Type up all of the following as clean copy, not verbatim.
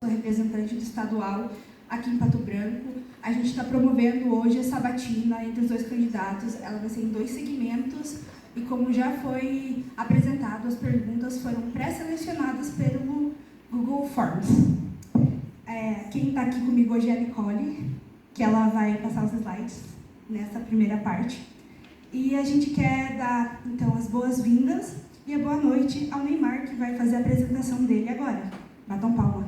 representante do estadual aqui em Pato Branco. A gente está promovendo hoje a sabatina entre os dois candidatos. Ela vai ser em 2 segmentos e, como já foi apresentado, as perguntas foram pré-selecionadas pelo Google Forms. Quem está aqui comigo hoje é a Nicole, que ela vai passar os slides nessa primeira parte. E a gente quer dar, então, as boas-vindas e a boa noite ao Neymar, que vai fazer a apresentação dele agora. Batam palma.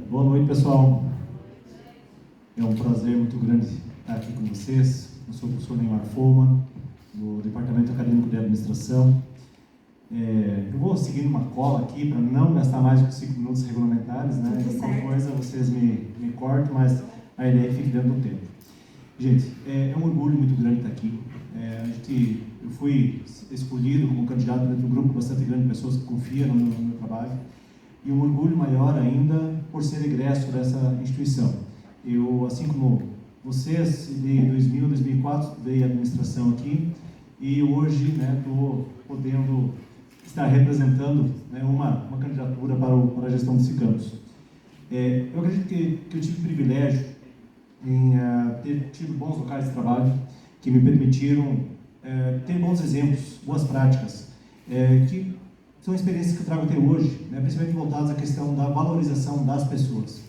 Boa noite, pessoal. É um prazer muito grande estar aqui com vocês. Eu sou o professor Neymar Follman, do Departamento Acadêmico de Administração. Eu vou seguir uma cola aqui para não gastar mais do que 5 minutos regulamentares, né? Qualquer coisa vocês me cortam, mas a ideia é que fique dentro do tempo. Gente, é um orgulho muito grande estar aqui. Eu fui escolhido como candidato dentro de um grupo bastante grande de pessoas que confiam no meu trabalho. E um orgulho maior ainda por ser egresso dessa instituição. Eu, assim como vocês, de 2000 a 2004, estudei administração aqui e hoje estou podendo estar representando uma candidatura para a gestão desse campus. Eu acredito que eu tive o privilégio em ter tido bons locais de trabalho que me permitiram ter bons exemplos, boas práticas, que são experiências que eu trago até hoje, principalmente voltadas à questão da valorização das pessoas.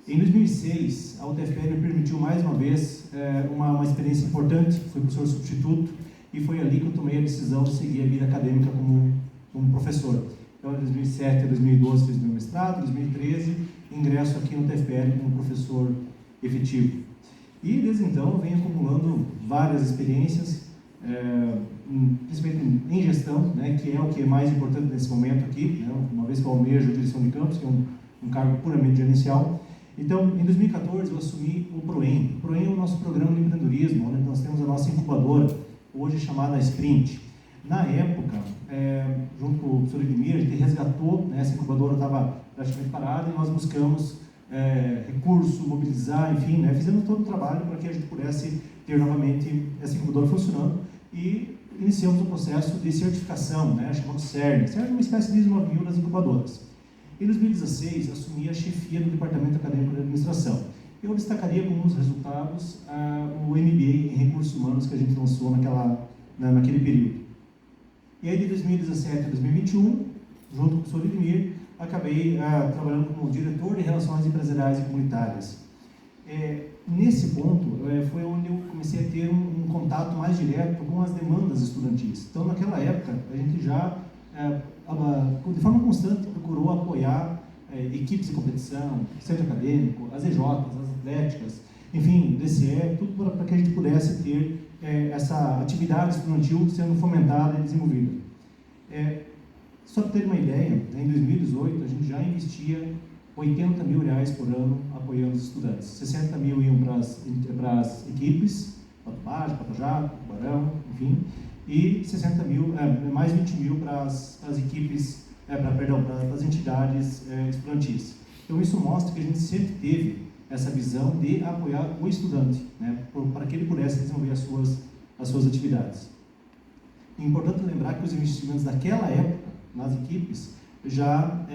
Em 2006, a UTFPR me permitiu mais uma vez uma experiência importante. Fui professor substituto e foi ali que eu tomei a decisão de seguir a vida acadêmica como professor. Então, em 2007 a 2012 fiz meu mestrado, em 2013 ingresso aqui no UTFPR como professor efetivo. E desde então eu venho acumulando várias experiências, principalmente em gestão, que é o que é mais importante nesse momento aqui, uma vez que eu almejo a direção de campus, que é um cargo puramente gerencial. Então, em 2014, eu assumi o PROEM. O PROEM é o nosso programa de empreendedorismo, onde nós temos a nossa incubadora, hoje chamada Sprint. Na época, junto com o professor Edmir, a gente resgatou, essa incubadora estava praticamente parada e nós buscamos recurso, mobilizar, enfim, fizemos todo o trabalho para que a gente pudesse ter novamente essa incubadora funcionando e iniciamos o processo de certificação, chamado CERN. CERN é uma espécie de ISO 9000 das incubadoras. Em 2016, assumi a chefia do Departamento Acadêmico de Administração. Eu destacaria como um dos resultados o MBA em Recursos Humanos que a gente lançou naquele período. E aí, de 2017 a 2021, junto com o professor Edmir, acabei trabalhando como diretor de Relações Empresariais e Comunitárias. Nesse ponto, foi onde eu comecei a ter um contato mais direto com as demandas estudantis. Então, naquela época, a gente já, de forma constante, procurou apoiar equipes de competição, centro acadêmico, as EJs, as atléticas, enfim, o DCE, tudo para que a gente pudesse ter essa atividade estudantil sendo fomentada e desenvolvida. Só para ter uma ideia, em 2018, a gente já investia R$80 mil por ano apoiando os estudantes. 60 mil iam para as equipes, Pato Baixo, Pato Jato, Tubarão, enfim, e 60 mil, mais 20 mil para as equipes, para as entidades estudantis. Então isso mostra que a gente sempre teve essa visão de apoiar o estudante, para que ele pudesse desenvolver as suas atividades. É importante lembrar que os investimentos daquela época nas equipes já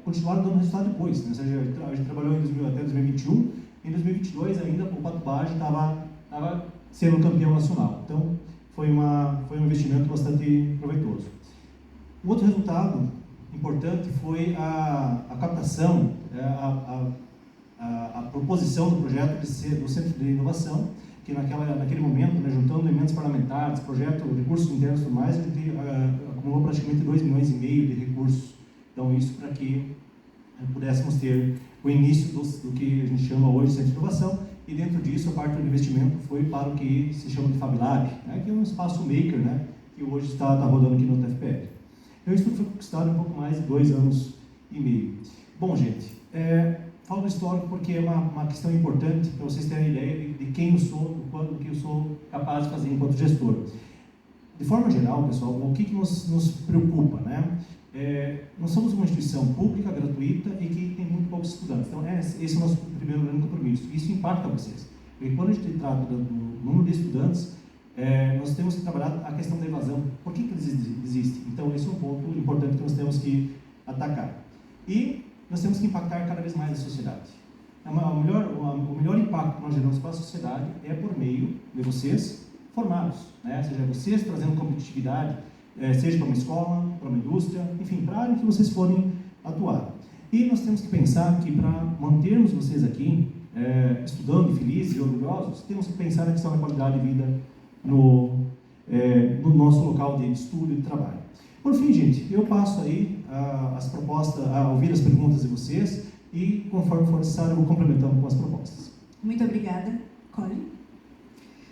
continuaram dando resultado depois, Ou seja, a gente trabalhou até 2021, em 2022 ainda o Pato Baixo estava sendo campeão nacional. Então, foi um investimento bastante proveitoso. O outro resultado importante foi a captação, a proposição do projeto do Centro de Inovação, que naquele momento, juntando emendas parlamentares, projeto, recursos internos e tudo mais, a gente acumulou praticamente 2,5 milhões de recursos. Então, isso para que pudéssemos ter o início do que a gente chama hoje de Centro de Inovação, e dentro disso, a parte do investimento foi para o que se chama de Fab Lab, que é um espaço maker, que hoje está rodando aqui no UTFPR. Então, isso tudo foi conquistado em um pouco mais de 2 anos e meio. Bom, gente, falo do histórico porque é uma questão importante para vocês terem ideia de quem eu sou, do que eu sou capaz de fazer enquanto gestor. De forma geral, pessoal, o que nos preocupa, nós somos uma instituição pública, gratuita e que tem muito poucos estudantes. Então, esse é o nosso primeiro grande compromisso. Isso impacta vocês. Porque quando a gente trata do número de estudantes, nós temos que trabalhar a questão da evasão. Por que eles existem? Então, esse é um ponto importante que nós temos que atacar. E nós temos que impactar cada vez mais a sociedade. O melhor impacto que nós geramos para a sociedade é por meio de vocês formados, né? Seja vocês trazendo competitividade, seja para uma escola, para uma indústria, enfim, para a área que vocês forem atuar. E nós temos que pensar que para mantermos vocês aqui, estudando, felizes e orgulhosos, temos que pensar na questão da qualidade de vida no nosso local de estudo e de trabalho. Por fim, gente, eu passo aí as propostas, a ouvir as perguntas de vocês e, conforme for necessário, eu vou complementando com as propostas. Muito obrigada, Colin.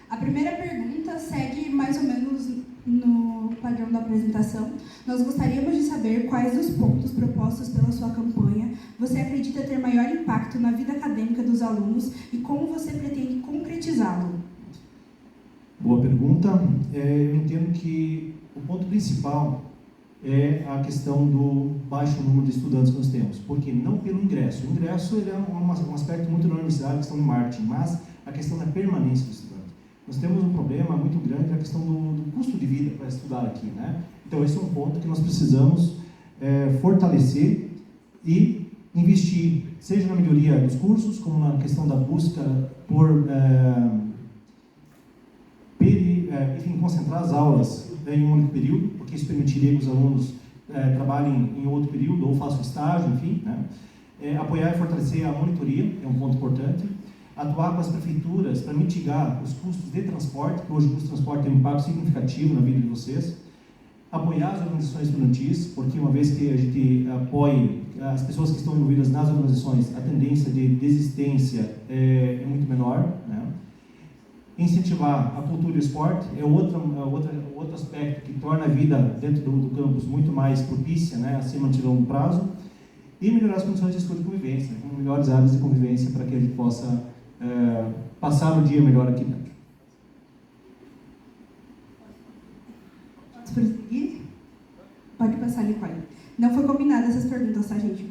A primeira pergunta segue mais ou menos no padrão da apresentação. Nós gostaríamos de saber quais os pontos propostos pela sua campanha você acredita ter maior impacto na vida acadêmica dos alunos e como você pretende concretizá-lo. Boa pergunta. Eu entendo que o ponto principal é a questão do baixo número de estudantes que nós temos. Porque não pelo ingresso. O ingresso ele é um aspecto muito da universidade, a questão do marketing, mas a questão da permanência do estudante. Nós temos um problema muito grande, a questão do custo de vida para estudar aqui, né? Então, esse é um ponto que nós precisamos fortalecer e investir, seja na melhoria dos cursos, como na questão da busca por enfim, concentrar as aulas em um único período, porque isso permitiria que os alunos trabalhem em outro período ou façam estágio, enfim, né? Apoiar e fortalecer a monitoria, é um ponto importante. Atuar com as prefeituras para mitigar os custos de transporte, porque hoje o custo de transporte tem um impacto significativo na vida de vocês. Apoiar as organizações estudantis, porque uma vez que a gente apoie as pessoas que estão envolvidas nas organizações, a tendência de desistência é muito menor, né? Incentivar a cultura e o esporte é outro aspecto que torna a vida dentro do campus muito mais propícia, né, acima de longo prazo. E melhorar as condições de estudo e convivência, né, com melhores áreas de convivência para que a gente possa passar o dia melhor aqui dentro. Posso prosseguir? Pode passar, Nicole. Não foi combinada essas perguntas, tá, gente?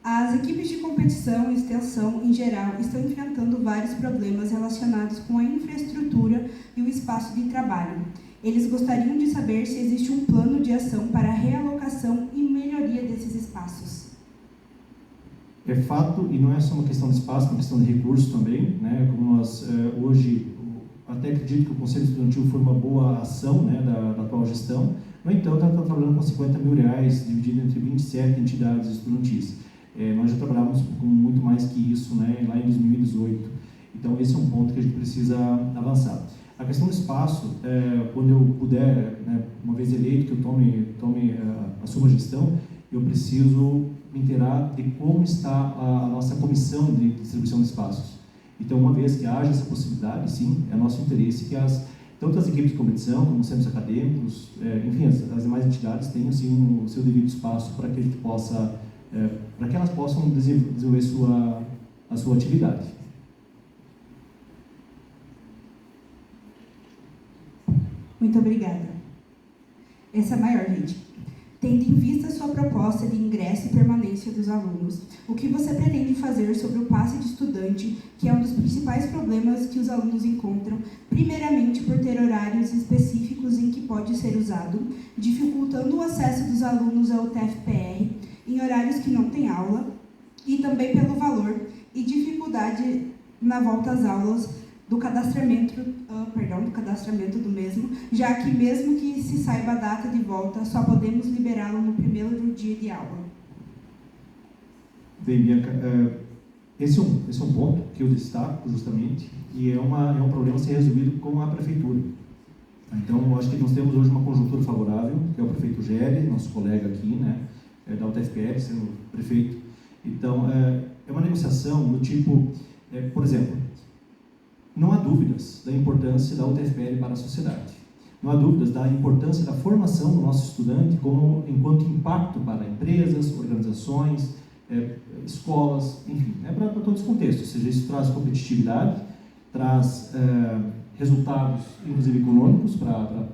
As equipes de competição e extensão, em geral, estão enfrentando vários problemas relacionados com a infraestrutura e o espaço de trabalho. Eles gostariam de saber se existe um plano de ação para a realocação e melhoria desses espaços. É fato, e não é só uma questão de espaço, é uma questão de recursos também, né? Como nós hoje, até acredito que o Conselho Estudantil foi uma boa ação, né, da atual gestão. No entanto, ela está trabalhando com R$50 mil, dividido entre 27 entidades estudantis. Nós já trabalhávamos com muito mais que isso, né, lá em 2018. Então, esse é um ponto que a gente precisa avançar. A questão do espaço, quando eu puder, né, uma vez eleito, que eu assuma a gestão, eu preciso me inteirar de como está a nossa comissão de distribuição de espaços. Então, uma vez que haja essa possibilidade, sim, é nosso interesse que tanto as equipes de competição, como os centros acadêmicos, enfim, as demais entidades tenham, sim, o seu devido espaço para que a gente possa, para que elas possam desenvolver a sua atividade. Muito obrigada. Essa é a maior, gente. Tendo em vista a sua proposta de ingresso e permanência dos alunos, o que você pretende fazer sobre o passe de estudante, que é um dos principais problemas que os alunos encontram, primeiramente por ter horários específicos em que pode ser usado, dificultando o acesso dos alunos ao TFPR em horários que não tem aula, e também pelo valor e dificuldade na volta às aulas do cadastramento do mesmo, já que mesmo que se saiba a data de volta, só podemos liberá-lo no primeiro dia de aula. Bem, Bianca, esse é um ponto que eu destaco justamente, e é um problema a ser resolvido com a prefeitura. Então, eu acho que nós temos hoje uma conjuntura favorável, que é o prefeito Géry, nosso colega aqui, né, da UTFPR, sendo prefeito. Então, é uma negociação do tipo, por exemplo, não há dúvidas da importância da UTFPR para a sociedade. Não há dúvidas da importância da formação do nosso estudante enquanto impacto para empresas, organizações, escolas, enfim, para todos os contextos. Ou seja, isso traz competitividade, traz resultados, inclusive econômicos, para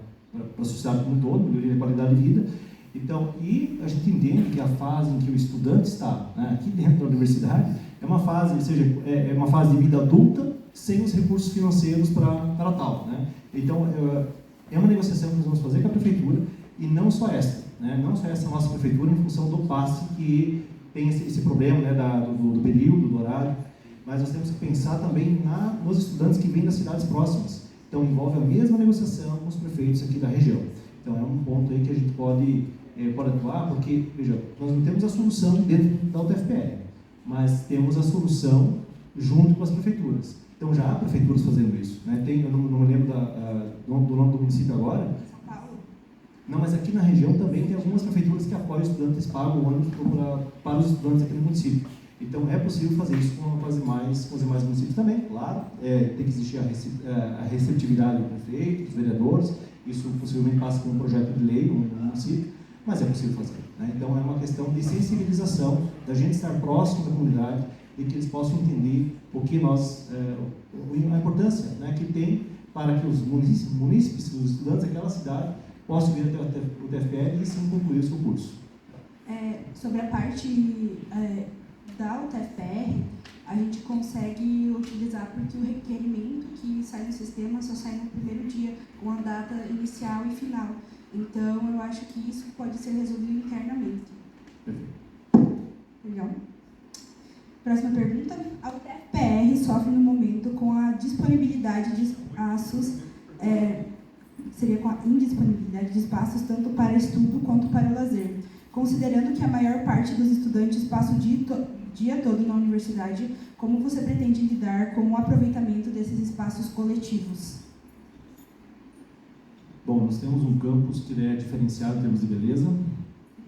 a sociedade como um todo, melhoria da qualidade de vida. Então, e a gente entende que a fase em que o estudante está, né, aqui dentro da universidade é uma fase, ou seja, é uma fase de vida adulta, sem os recursos financeiros para tal, né? Então, é uma negociação que nós vamos fazer com a prefeitura, e não só essa, né? Não só essa nossa prefeitura, em função do passe que tem esse problema, né, do período, do horário, mas nós temos que pensar também nos estudantes que vêm das cidades próximas. Então, envolve a mesma negociação com os prefeitos aqui da região. Então, é um ponto aí que a gente pode atuar, porque, veja, nós não temos a solução dentro da UTFPR, mas temos a solução junto com as prefeituras. Então, já há prefeituras fazendo isso, né? Eu não me lembro do nome do município agora. São Paulo. Não, mas aqui na região também tem algumas prefeituras que apoiam estudantes, pagam o ônibus para os estudantes aqui no município. Então, é possível fazer isso com os demais municípios também, claro. Tem que existir a receptividade do prefeito, dos vereadores. Isso possivelmente passa por um projeto de lei no município, mas é possível fazer, né? Então, é uma questão de sensibilização, da gente estar próximo da comunidade, de que eles possam entender o que a importância, né, que tem para que os munícipes, os estudantes daquela cidade, possam vir até o UTFPR e sim concluir o seu curso. Sobre a parte da UTFPR, a gente consegue utilizar porque o requerimento que sai do sistema só sai no primeiro dia, com a data inicial e final. Então, eu acho que isso pode ser resolvido internamente. Legal. Próxima pergunta. A UTFPR sofre no momento com a disponibilidade de espaços, seria com a indisponibilidade de espaços tanto para estudo quanto para o lazer. Considerando que a maior parte dos estudantes passa o dia todo na universidade, como você pretende lidar com o aproveitamento desses espaços coletivos? Bom, nós temos um campus que é diferenciado em termos de beleza,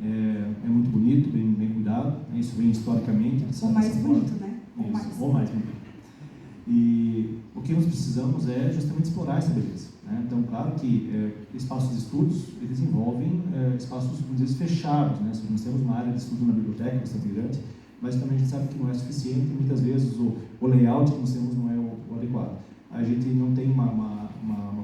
é muito bonito, bem cuidado, isso vem historicamente. O mais bonito, né? O mais bonito. E o que nós precisamos é justamente explorar essa beleza, né? Então, claro que espaços de estudos, eles envolvem espaços, vamos dizer, fechados, né? Nós temos uma área de estudo na biblioteca bastante grande, mas também a gente sabe que não é suficiente, e muitas vezes o layout que nós temos não é o adequado. A gente não tem uma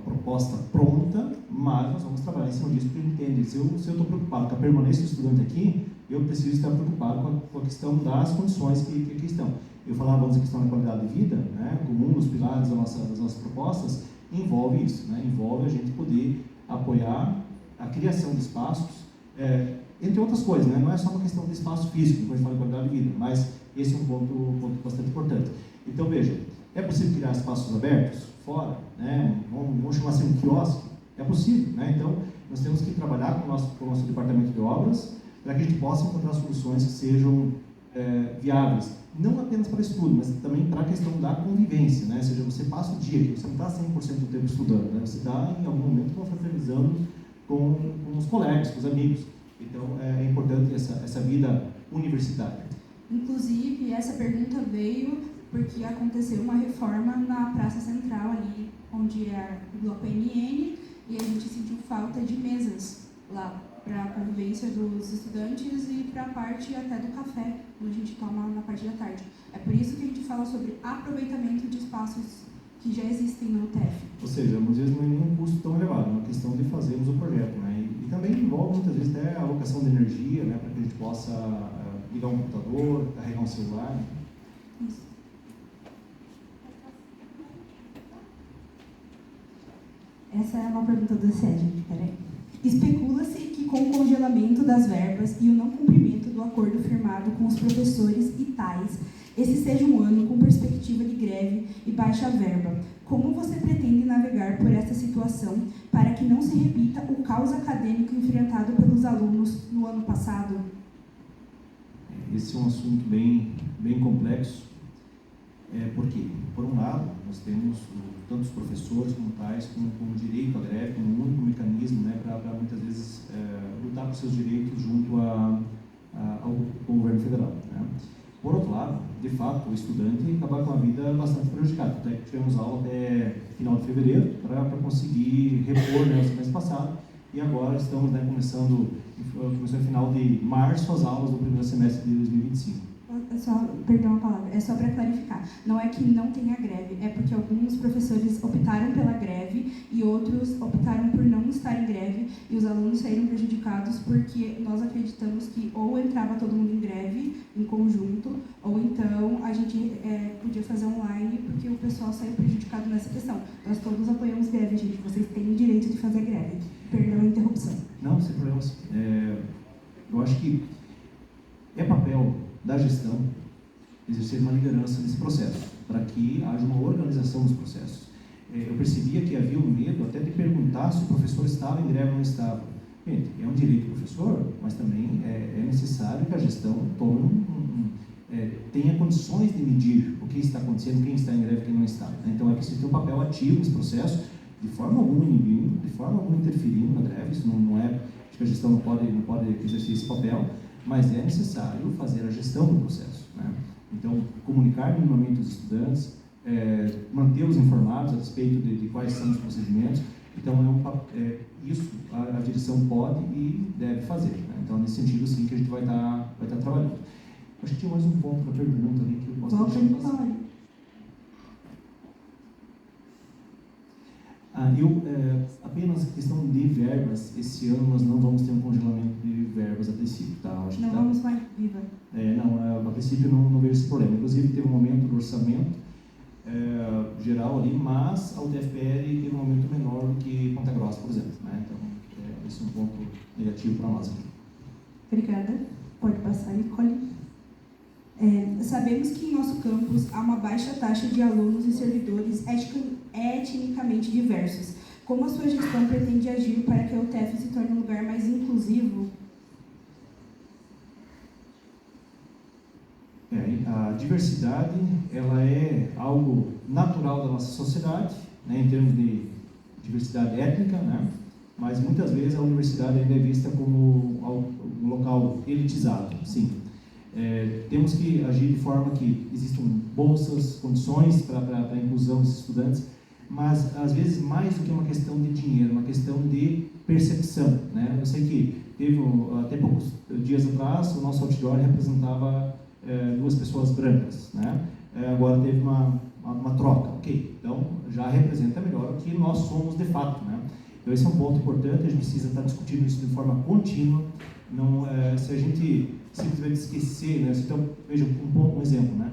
proposta pronta, mas nós vamos trabalhar em cima disso, porque a gente entende, se eu estou preocupado com a permanência do estudante aqui, eu preciso estar preocupado com a questão das condições que aqui estão. Eu falava antes a questão da qualidade de vida, né? Como um dos pilares das nossas propostas, envolve isso, né? Envolve a gente poder apoiar a criação de espaços, entre outras coisas, né? Não é só uma questão de espaço físico, quando a gente fala de qualidade de vida, mas esse é um ponto bastante importante. Então, veja, é possível criar espaços abertos, fora, né? Vamos chamar assim um quiosque? É possível, né? Então, nós temos que trabalhar com o nosso departamento de obras para que a gente possa encontrar soluções que sejam viáveis, não apenas para estudo, mas também para a questão da convivência, né? Ou seja, você passa o dia aqui, você não está 100% do tempo estudando, né? Você está, em algum momento, confraternizando com os colegas, com os amigos. Então, é importante essa vida universitária. Inclusive, essa pergunta veio porque aconteceu uma reforma na Praça Central, ali onde é o Bloco NN, e a gente sentiu falta de mesas lá para a convivência dos estudantes e para a parte até do café, onde a gente toma na parte da tarde. É por isso que a gente fala sobre aproveitamento de espaços que já existem no UTF. Ou seja, muitas vezes não é nenhum custo tão elevado, é uma questão de fazermos o projeto, né? E também envolve muitas vezes até a alocação de energia, né? Para que a gente possa ligar um computador, carregar um celular. Isso. Essa é uma pergunta do SED, peraí. Especula-se que com o congelamento das verbas e o não cumprimento do acordo firmado com os professores e tais, esse seja um ano com perspectiva de greve e baixa verba. Como você pretende navegar por essa situação para que não se repita o caos acadêmico enfrentado pelos alunos no ano passado? Esse é um assunto bem complexo, porque, por um lado, nós temos tanto os professores como tais, como direito à greve, como um único mecanismo, né, para muitas vezes lutar por seus direitos junto ao governo federal, né? Por outro lado, de fato, o estudante acaba com a vida bastante prejudicada. Até que tivemos aula até final de fevereiro para conseguir repor, né, o semestre passado, e agora estamos, né, começando no final de março as aulas do primeiro semestre de 2025. perdão a palavra, é só para clarificar. Não é que não tenha greve, é porque alguns professores optaram pela greve e outros optaram por não estar em greve, e os alunos saíram prejudicados porque nós acreditamos que ou entrava todo mundo em greve, em conjunto, ou então a gente podia fazer online, porque o pessoal saiu prejudicado nessa questão. Nós todos apoiamos greve, gente, vocês têm o direito de fazer greve. Perdão a interrupção. Não, sem problemas. Eu acho que é papel da gestão exercer uma liderança nesse processo, para que haja uma organização dos processos. Eu percebia que havia um medo até de perguntar se o professor estava em greve ou não estava. Gente, é um direito do professor, mas também é necessário que a gestão tenha condições de medir o que está acontecendo, quem está em greve e quem não está. Então é preciso ter um papel ativo nesse processo, de forma alguma inibindo, de forma alguma interferindo na greve. Isso não é, acho que a gestão não pode exercer esse papel, mas é necessário fazer a gestão do processo, né? Então, comunicar minimamente os estudantes, mantê-los informados a respeito de quais são os procedimentos. Então, isso a direção pode e deve fazer, né? Então, nesse sentido, sim, que a gente vai estar trabalhando. Acho que tinha mais um ponto da pergunta ali que eu posso deixar passar. Apenas questão de verbas, esse ano nós não vamos ter um congelamento de verbas a princípio, tá? Acho não que vamos mais, viva. A princípio não vejo esse problema. Inclusive teve um aumento do orçamento geral ali, mas a UTFPR teve um aumento menor do que Ponta Grossa, por exemplo, né? Então, esse é um ponto negativo para nós aqui. Obrigada. Pode passar, Nicole. Sabemos que em nosso campus há uma baixa taxa de alunos e servidores etnicamente diversos. Como a sua gestão pretende agir para que a UTF se torne um lugar mais inclusivo? A diversidade, ela é algo natural da nossa sociedade, né, em termos de diversidade étnica, né? Mas muitas vezes a universidade ainda é vista como um local elitizado, sim. Temos que agir de forma que existam bolsas, condições para a inclusão dos estudantes, mas às vezes mais do que uma questão de dinheiro, uma questão de percepção, né? Eu sei que teve, até poucos dias atrás, o nosso outdoor representava 2 pessoas brancas, né? Agora teve uma troca, ok? Então já representa melhor o que nós somos de fato, né? Então esse é um ponto importante, a gente precisa estar discutindo isso de forma contínua. Não, se a gente simplesmente esquecer, né? Então, veja um exemplo, né?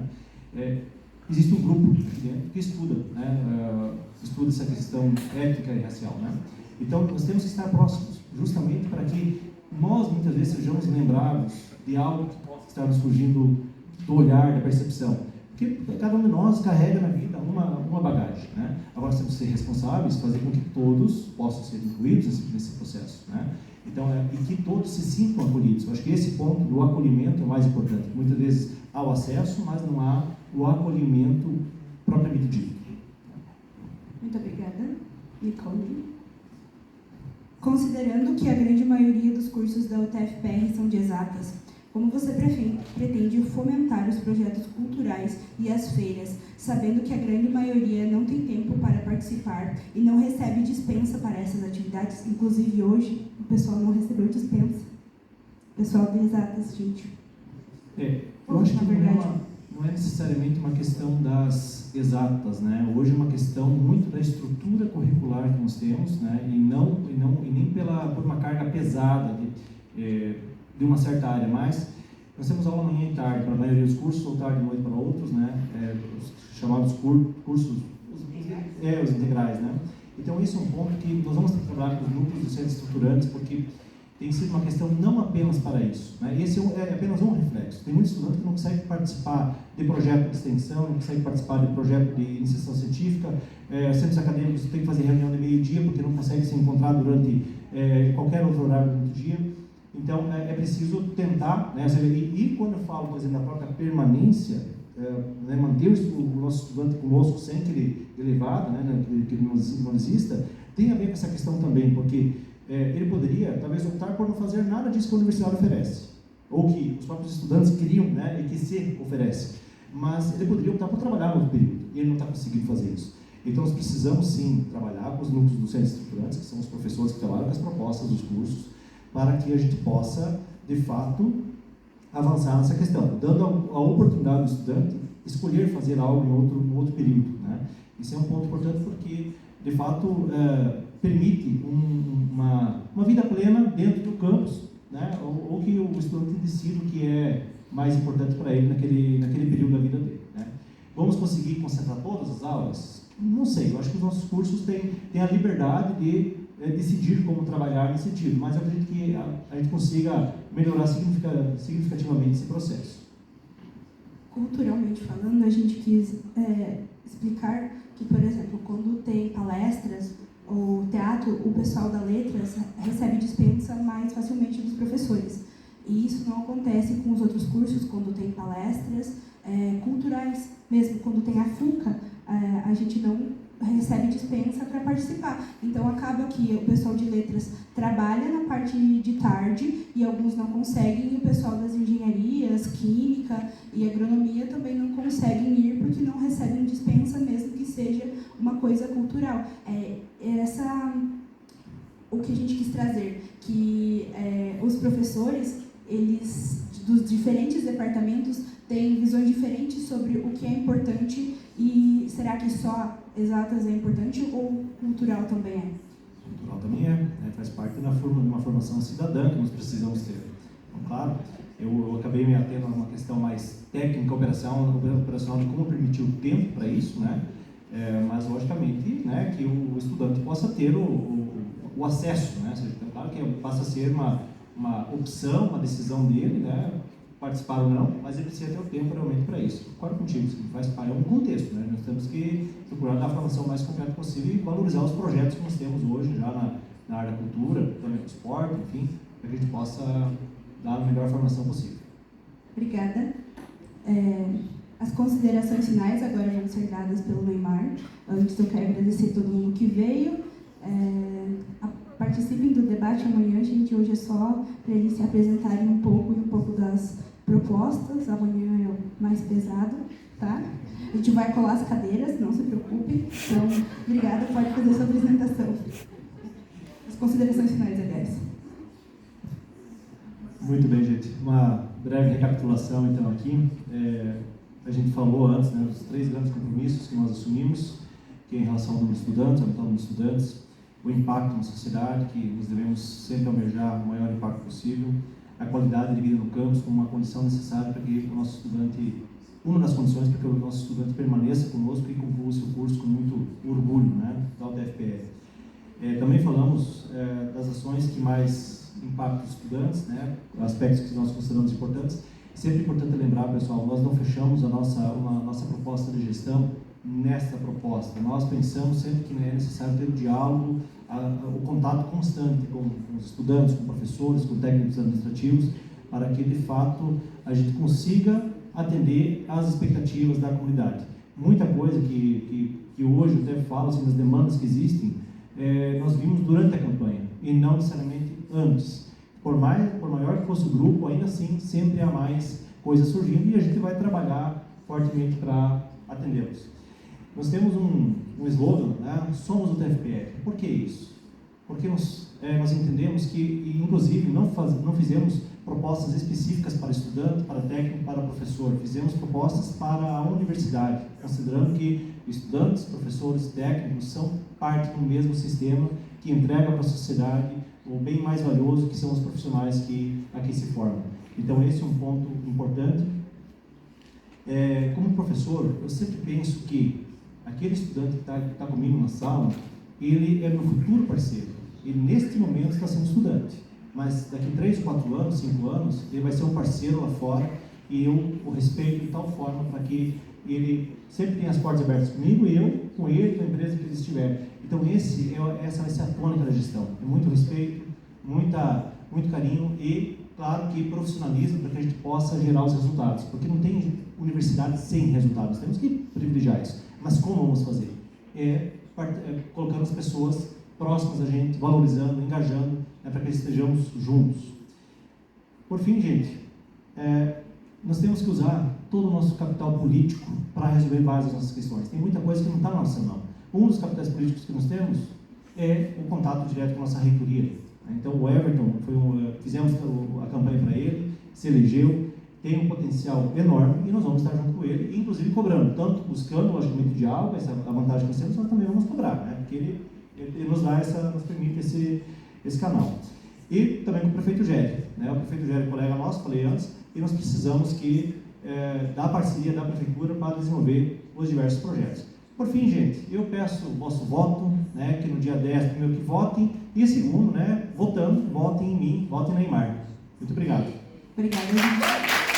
Existe um grupo aqui dentro que estuda, né? Estuda essa questão étnica e racial, né? Então, nós temos que estar próximos, justamente para que nós, muitas vezes, sejamos lembrados de algo que possa estar nos fugindo do olhar, da percepção. Porque cada um de nós carrega na vida uma bagagem, né? Agora, temos que ser responsáveis, fazer com que todos possam ser incluídos nesse processo, né? Então, e que todos se sintam acolhidos. Eu acho que esse ponto do acolhimento é o mais importante. Muitas vezes há o acesso, mas não há o acolhimento propriamente dito. Muito obrigada. Nicole. Considerando que a grande maioria dos cursos da UTFPR são de exatas, como você pretende fomentar os projetos culturais e as feiras, sabendo que a grande maioria não tem tempo para participar e não recebe dispensa para essas atividades? Inclusive hoje, o pessoal não recebeu dispensa. O pessoal de exatas, gente. Eu acho que não é necessariamente uma questão das exatas, né? Hoje é uma questão muito da estrutura curricular que nós temos, né? E nem por uma carga pesada de uma certa área, mas nós temos aula manhã e tarde para a maioria dos cursos, ou tarde e noite para outros, né? Os chamados cursos, os integrais, né? Então, esse é um ponto que nós vamos trabalhar com os núcleos docentes estruturantes, porque tem sido uma questão não apenas para isso, né? Esse é apenas um reflexo. Tem muitos estudantes que não conseguem participar de projeto de extensão, não conseguem participar de projeto de iniciação científica, centros acadêmicos têm que fazer reunião de meio-dia porque não conseguem se encontrar durante qualquer outro horário do dia. Então, é preciso tentar, né? E quando eu falo, por exemplo, da própria permanência, manter o nosso estudante conosco sem que ele vá, né, que ele não exista, tem a ver com essa questão também, porque ele poderia, talvez, optar por não fazer nada disso que a universidade oferece, ou que os próprios estudantes queriam, né, e que se oferece, mas ele poderia optar por trabalhar no outro período, e ele não está conseguindo fazer isso. Então, nós precisamos, sim, trabalhar com os núcleos docentes estruturantes, que são os professores que trabalham com as propostas dos cursos, para que a gente possa, de fato, avançar nessa questão, dando a oportunidade ao estudante escolher fazer algo em outro período, né? Isso é um ponto importante porque, de fato, permite uma vida plena dentro do campus, né? Ou que o estudante decida o que é mais importante para ele naquele período da vida dele, né? Vamos conseguir concentrar todas as aulas? Não sei, eu acho que os nossos cursos têm a liberdade de decidir como trabalhar nesse sentido, mas eu acredito que a gente consiga melhorar significativamente esse processo. Culturalmente falando, a gente quis explicar que, por exemplo, quando tem palestras ou teatro, o pessoal da letras recebe dispensa mais facilmente dos professores. E isso não acontece com os outros cursos, quando tem palestras culturais. Mesmo quando tem a FUCA, a gente não recebe dispensa para participar. Então, acaba que o pessoal de letras trabalha na parte de tarde e alguns não conseguem, e o pessoal das engenharias, química e agronomia também não conseguem ir porque não recebem dispensa, mesmo que seja uma coisa cultural. O que a gente quis trazer, que os professores, eles, dos diferentes departamentos, têm visões diferentes sobre o que é importante. E será que só exatas é importante ou cultural também é? Cultural também né? Faz parte de uma formação cidadã que nós precisamos ter. Então, claro, eu acabei me atendo a uma questão mais técnica, operacional de como permitir o tempo para isso, né? Mas, logicamente, né, que o estudante possa ter o acesso, né? Então, claro que passa a ser uma opção, uma decisão dele, né? Participar ou não, mas ele precisa ter o tempo realmente para isso. Concordo contigo, isso faz parte de um contexto, né? Nós temos que procurar dar a formação mais completa possível e valorizar os projetos que nós temos hoje já na área da cultura, também do esporte, enfim, para que a gente possa dar a melhor formação possível. Obrigada. As considerações finais agora vão ser dadas pelo Neymar. Antes eu quero agradecer todo mundo que veio. Participem do debate amanhã, gente. Hoje é só para eles se apresentarem um pouco das propostas. Amanhã é o mais pesado, tá? A gente vai colar as cadeiras, não se preocupe. Então, obrigada, pode fazer sua apresentação. As considerações finais, aliás. Muito bem, gente. Uma breve recapitulação, então, aqui. A gente falou antes, né, dos 3 grandes compromissos que nós assumimos, que é em relação ao número de estudantes, aumentar o número de estudantes, o impacto na sociedade, que nós devemos sempre almejar o maior impacto possível, a qualidade de vida no campus como uma condição necessária para que o nosso estudante, uma das condições para que o nosso estudante permaneça conosco e conclua o seu curso com muito orgulho, né, da UTFPR. Também falamos das ações que mais impactam os estudantes, né, aspectos que nós consideramos importantes. Sempre importante lembrar, pessoal, nós não fechamos a nossa proposta de gestão nesta proposta. Nós pensamos sempre que é necessário ter o diálogo, o contato constante com os estudantes, com professores, com técnicos administrativos, para que, de fato, a gente consiga atender às expectativas da comunidade. Muita coisa que hoje eu até falo assim, das demandas que existem, nós vimos durante a campanha, e não necessariamente antes. Por maior que fosse o grupo, ainda assim, sempre há mais coisas surgindo e a gente vai trabalhar fortemente para atendê-los. Nós temos um slogan, né? Somos o TFPR. Por que isso? Porque nós entendemos que, inclusive, não fizemos propostas específicas para estudante, para técnico, para professor. Fizemos propostas para a universidade, considerando que estudantes, professores, técnicos são parte do mesmo sistema que entrega para a sociedade o bem mais valioso, que são os profissionais que aqui se formam. Então, esse é um ponto importante. Como professor, eu sempre penso que aquele estudante que está comigo na sala, ele é meu futuro parceiro. Ele, neste momento, está sendo estudante. Mas daqui 3, 4 anos, 5 anos, ele vai ser um parceiro lá fora e eu o respeito de tal forma para que ele sempre tenha as portas abertas comigo e eu com ele, com a empresa que ele estiver. Então, essa vai ser a tônica da gestão. É muito respeito, muito carinho e, claro, que profissionalismo para que a gente possa gerar os resultados. Porque não tem universidade sem resultados. Temos que privilegiar isso. Mas como vamos fazer? Colocando as pessoas próximas a gente, valorizando, engajando, para que estejamos juntos. Por fim, gente, nós temos que usar todo o nosso capital político para resolver várias das nossas questões. Tem muita coisa que não está na nossa mão. Um dos capitais políticos que nós temos é o contato direto com a nossa reitoria. Então, o Everton, fizemos a campanha para ele, se elegeu, tem um potencial enorme e nós vamos estar junto com ele, inclusive cobrando, tanto buscando, logicamente, o diálogo, essa a vantagem que nós temos, mas também vamos cobrar, né? Porque ele nos dá nos permite esse canal. E também com o prefeito Géry, né? O prefeito Géry é colega nosso, falei antes, e nós precisamos da parceria da prefeitura para desenvolver os diversos projetos. Por fim, gente, eu peço o vosso voto, né, que no dia 10, primeiro que votem, e segundo, né, votando, votem em mim, votem na Neymar. Muito obrigado. Obrigada.